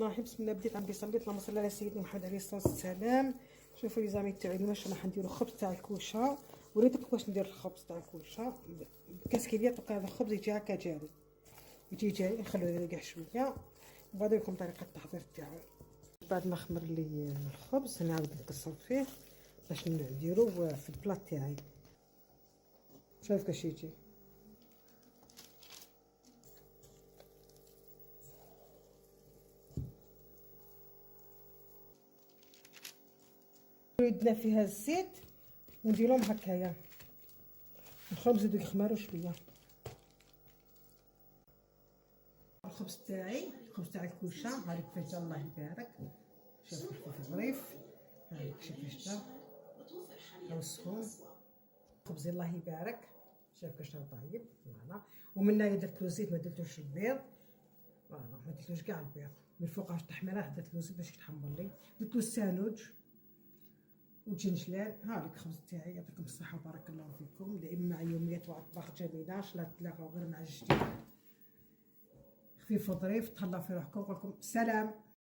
الرحيم. بسم الله بديت عم بصلي. اللهم صل على سيدنا محمد عليه الصلاه والسلام. شوفوا لي زعما تاعي اليوم راح نديرو خبز تاع الكوشه. وريتكم كيفاش ندير الخبز تاع الكوشه. كاسكيليه طبق هذا الخبز يجي هكا جاري، يجي جاري نخلوه يرقع شويه وبعد لكم طريقه التحضير تاعو. بعد ما خمر لي الخبز نعاود نكسر فيه باش نديرو في البلاط تاعي. شوف كيفاش يجي. يدنا فيها الزيت ونديرهم هكايا، نخليهم يزيدو يخمروا شويه. الخبز تاعي الكوشه هاك كيفاش جا الله يبارك. شوف خفيف ظريف، هاك شوف كيفاش جا هاو السخون. خبزي الله يبارك. شوف كيفاش راه طايب. فوالا. ومن هنايا درت له زيت، ما درتوش البيض. فوالا ما درتلوش كاع البيض، من فوقاش التحميره درت له زيت باش يتحمر لي. درت له السانوج وجنجلان. ها لك الخبز تاعي. يعطيكم الصحه وبارك الله فيكم. دائما مع يوميات واطباق جميله. لا تلاقاو غير مع الجديد خفيف وظريف. تهلاو في روحكم. نقول لكم سلام.